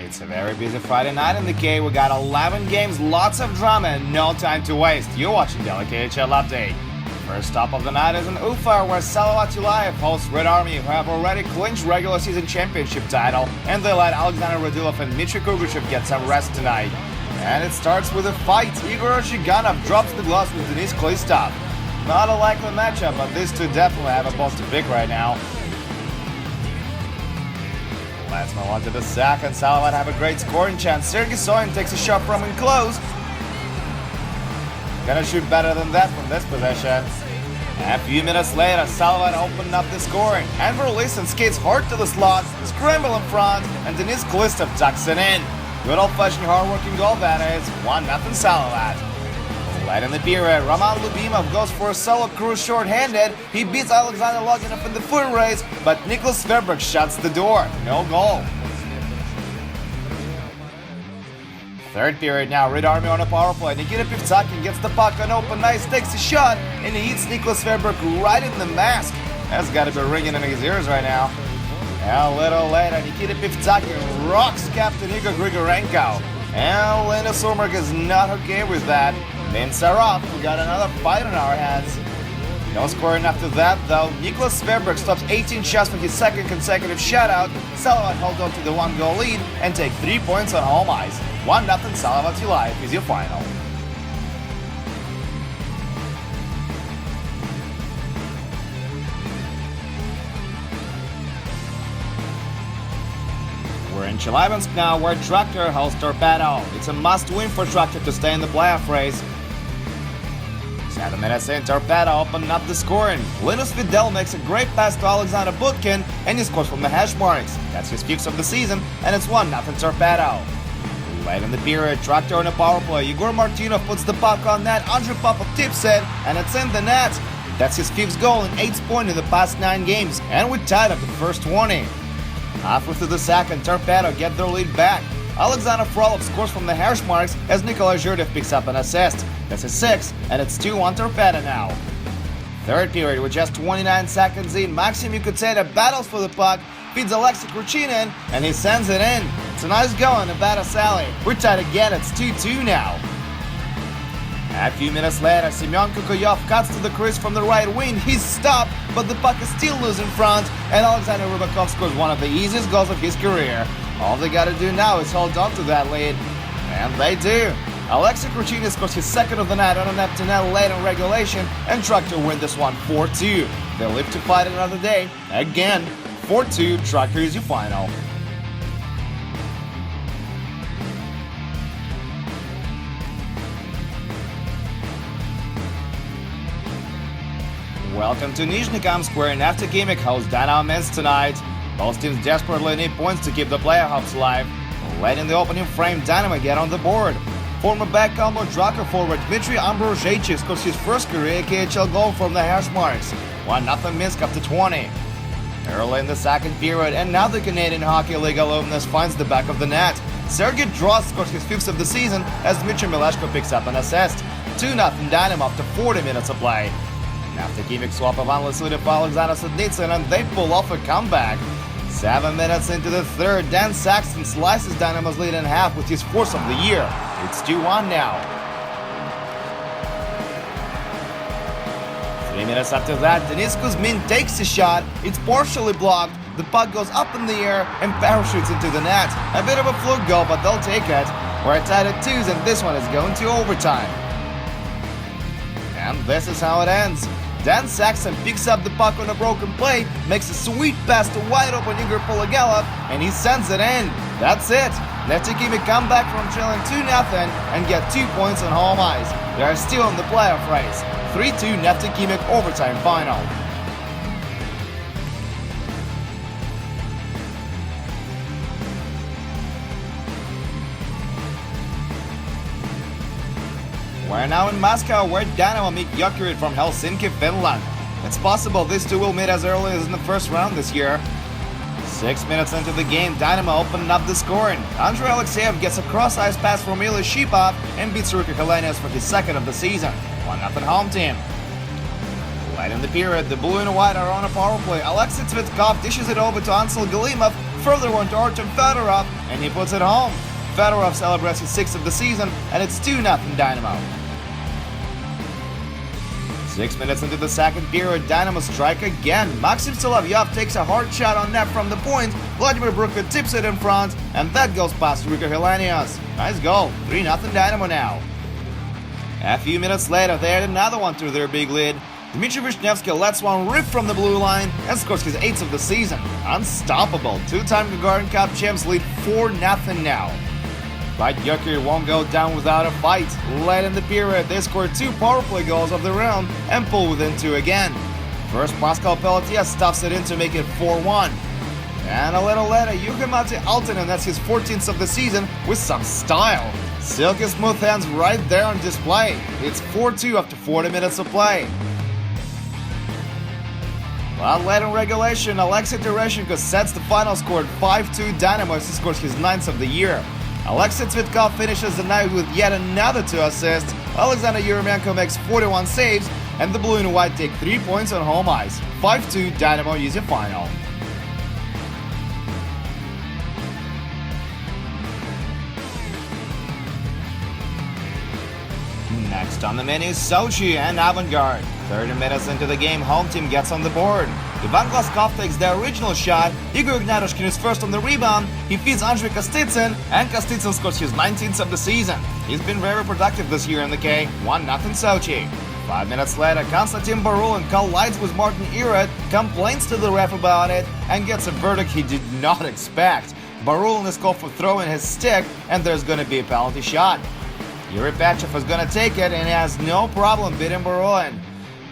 It's a very busy Friday night in the K. We got 11 games, lots of drama, and no time to waste. You're watching the KHL update. First stop of the night is in Ufa, where Salavat Ulayev hosts Red Army, who have already clinched regular season championship title, and they let Alexander Radulov and Dmitry Kurgachev get some rest tonight. And it starts with a fight. Igor Zhiganov drops the gloves with Denis Klistov. Not a likely matchup, but these two definitely have a post to pick right now. Let's move on to the second. Salavat have a great scoring chance. Sergei Soin takes a shot from in close. Gonna shoot better than that from this possession. A few minutes later, Salavat opened up the scoring. Andrew Leeson skates hard to the slot, scramble in front, and Denis Klistov tucks it in. Good old-fashioned hard-working goal that is. 1-0 Salavat. Late in the period, Roman Lubimov goes for a solo cruise short-handed. He beats Alexander Loginov in the foot race, but Nicholas Sverberg shuts the door. No goal. Third period now, Red Army on a power play. Nikita Pivtsakin gets the puck on open ice, takes a shot, and he hits Nicholas Sverberg right in the mask. That's got to be ringing in his ears right now. A little later, Nikita Pivtsakin rocks Captain Igor Grigorenko. And Linus Ulmerk is not okay with that. Then Sarov, we got another fight on our hands. No scoring after that, though. Nicholas Sverberg stops 18 shots for his second consecutive shutout. Salavat hold on to the one-goal lead and take 3 points on home ice. 1-0 Salavat Ulayev is your final. We're in Chelyabinsk now, where Traktor hosts Torpedo. It's a must-win for Traktor to stay in the playoff race. 7 minutes in, Torpedo opened up the scoring. Linus Vidal makes a great pass to Alexander Butkin, and he scores from the hash marks. That's his 5th of the season, and it's 1-0 Torpedo. Late in the period, Traktor on a power play. Igor Martynov puts the puck on net, Andrei Popov tips it, and it's in the net. That's his 5th goal and 8th point in the past 9 games, and we're tied up the first 20. Halfway through the second, Torpedo get their lead back. Alexander Frolov scores from the hash marks as Nikolai Zhurdev picks up an assist. That's his 6th, and it's 2-1 Torpedo now. Third period, with just 29 seconds in, Maxim Yukutseda battles for the puck, feeds Alexei Kruchinin, and he sends it in. It's a nice goal in a bad Sally. We're tied again, it's 2-2 now. A few minutes later, Semyon Kukoyov cuts to the crease from the right wing. He's stopped, but the puck is still loose in front, and Alexander Rybakov scores one of the easiest goals of his career. All they gotta do now is hold on to that lead. And they do. Alexei Kruchinin scores his 2nd of the night on an empty net late in regulation, and Traktor win this one 4-2. They live to fight another day. Again, 4-2, Traktor is your final. Welcome to Nizhny-Kamsk, where Nafta Gimmick hosts Dynamo Minsk tonight. Both teams desperately need points to keep the playoff hopes alive. Late in the opening frame, Dynamo get on the board. Former back combo Draco forward Dmitry Ambrozhevich scores his first career KHL goal from the hash marks. 1-0 Minsk after 20. Early in the second period, and now the Canadian Hockey League alumnus finds the back of the net. Sergei Droz scores his 5th of the season as Dmitry Mileshko picks up an assist. 2-0 Dynamo after 40 minutes of play. After gimmick swap of Anlasudov for Alexander Sudnitsyn, and they pull off a comeback. 7 minutes into the third, Dan Saxton slices Dynamo's lead in half with his 4th of the year. It's 2-1 now. 3 minutes after that, Denis Kuzmin takes a shot. It's partially blocked. The puck goes up in the air and parachutes into the net. A bit of a fluke goal, but they'll take it. We're tied at 2s, and this one is going to overtime. And this is how it ends. Dan Saxon picks up the puck on a broken play, makes a sweet pass to wide-open Igor Pologelov, and he sends it in. That's it. Nefty Gimmick come back from trailing 2-0 and get 2 points on home ice. They are still in the playoff race. 3-2 Nefty Gimmick overtime final. We're now in Moscow, where Dynamo meet Jokerit from Helsinki, Finland. It's possible these two will meet as early as in the first round this year. 6 minutes into the game, Dynamo opened up the scoring. Andrei Alexeyev gets a cross-ice pass from Ilya Shipov and beats Ruki Helenius for his 2nd of the season. 1-0 home team. Late in the period, the blue and white are on a power play. Alexei Tsvetkov dishes it over to Ansel Galimov. further one to Artem Fedorov, and he puts it home. Fedorov celebrates his 6th of the season, and it's 2-0 Dynamo. 6 minutes into the second period, Dynamo strike again. Maxim Solovyov takes a hard shot on net from the point. Vladimir Bruka tips it in front, and that goes past Rico Helenius. Nice goal. 3-0 Dynamo now. A few minutes later, they add another one to their big lead. Dmitry Vishnevsky lets one rip from the blue line and scores his 8th of the season. Unstoppable. Two-time Gagarin Cup champs lead 4-0 now. But Joker won't go down without a fight. Late in the period, they score 2 power play goals of their own and pull within 2 again. First, Pascal Pelletier stuffs it in to make it 4-1. And a little later, Juha-Matti Aaltonen nets his 14th of the season with some style. Silky smooth hands right there on display. It's 4-2 after 40 minutes of play. But late in regulation, Alexei Tereshchenko sets the final score at 5-2 Dynamo as he scores his 9th of the year. Alexei Tsvetkov finishes the night with yet another 2 assists. Alexander Yeremenko makes 41 saves, and the blue and white take 3 points on home ice. 5-2 Dynamo use a final. Next on the menu, Sochi and Avangard. 30 minutes into the game, home team gets on the board. Ivan Glaskov takes the original shot, Igor Gnatoshkin is first on the rebound, he feeds Andrei Kostitsyn, and Kostitsyn scores his 19th of the season. He's been very productive this year in the K, 1-0 Sochi. 5 minutes later, Konstantin Barulin collides with Martin Iret, complains to the ref about it, and gets a verdict he did not expect. Barulin is called for throwing his stick, and there's going to be a penalty shot. Yuri Petrov is going to take it, and he has no problem beating Barulin.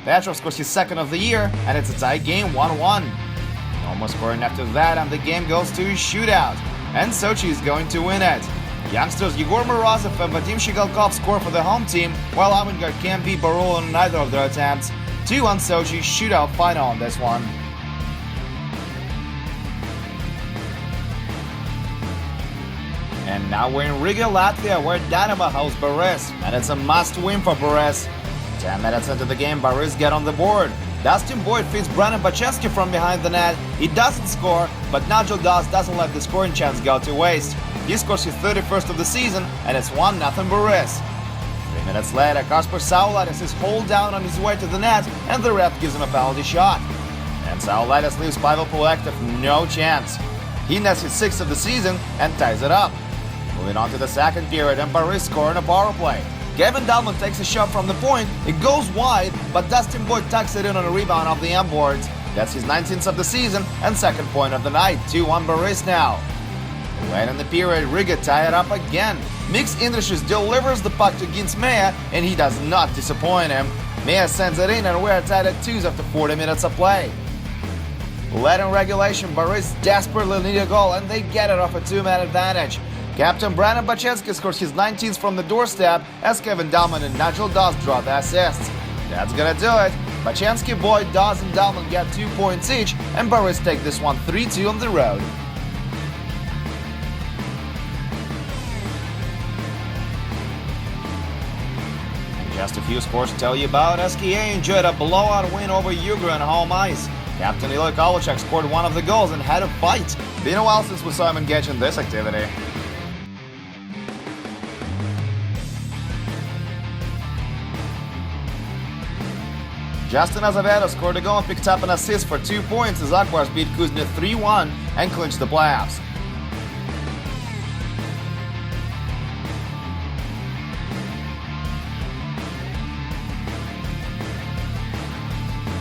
Petrov scores his 2nd of the year, and it's a tie game, 1-1. No more scoring after that, and the game goes to a shootout. And Sochi is going to win it. Youngsters Yegor Morozov and Vadim Shigalkov score for the home team, while Avangard can't beat Barulin in either of their attempts. 2-1 Sochi, shootout final on this one. And now we're in Riga, Latvia, where Dynamo hosts Boris, and it's a must-win for Boris. 10 minutes into the game, Boris get on the board. Dustin Boyd feeds Brandon Bachevsky from behind the net. He doesn't score, but Nigel Dawes doesn't let the scoring chance go to waste. He scores his 31st of the season, and it's 1-0 Boris. 3 minutes later, Kasper Saulaitis is hauled down on his way to the net, and the ref gives him a penalty shot. And Saulaitis leaves Pavel Pulektev no chance. He nets his 6th of the season and ties it up. Moving on to the second period, and Boris score on a power play. Gavin Dalman takes a shot from the point, it goes wide, but Dustin Boyd tucks it in on a rebound off the end boards. That's his 19th of the season and 2nd point of the night, 2-1 Boris now. Late in the period, Riga tie it up again. Mix Indrishis delivers the puck to Gins Meyer, and he does not disappoint him. Meyer sends it in, and we're tied at 2s after 40 minutes of play. Late in regulation, Boris desperately need a goal, and they get it off a 2-man advantage. Captain Brandon Bachevsky scores his 19th from the doorstep as Kevin Dalman and Nigel Dawes draw the assists. That's gonna do it. Bachevsky, Boyd, Dawes, and Dalman get 2 points each, and Boris take this one 3-2 on the road. And just a few sports to tell you about. SKA enjoyed a blowout win over Yugra on home ice. Captain Ilya Kovalchuk scored one of the goals and had a fight. Been a while since we saw him engage in this activity. Justin Azevedo scored a goal and picked up an assist for 2 points as Aquars beat Kuznet 3-1 and clinched the playoffs.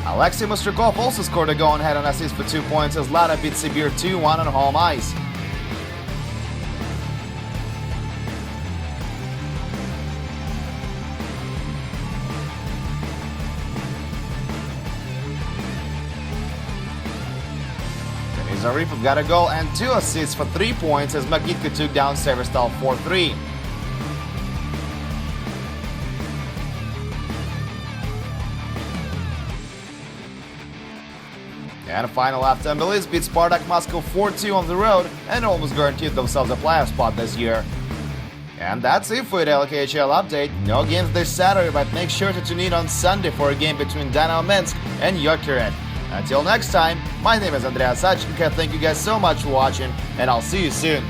Alexei Mostrakov also scored a goal and had an assist for 2 points as Lada beat Sibir 2-1 on home ice. Zaripov got a goal and 2 assists for 3 points as Magitka took down Severstal 4-3. And final after Tbilisi beat Spartak Moscow 4-2 on the road and almost guaranteed themselves a playoff spot this year. And that's it for the KHL update. No games this Saturday, but make sure to tune in on Sunday for a game between Dynamo Minsk and Jokerit. Until next time, my name is Andrea Sachenko. Thank you guys so much for watching, and I'll see you soon.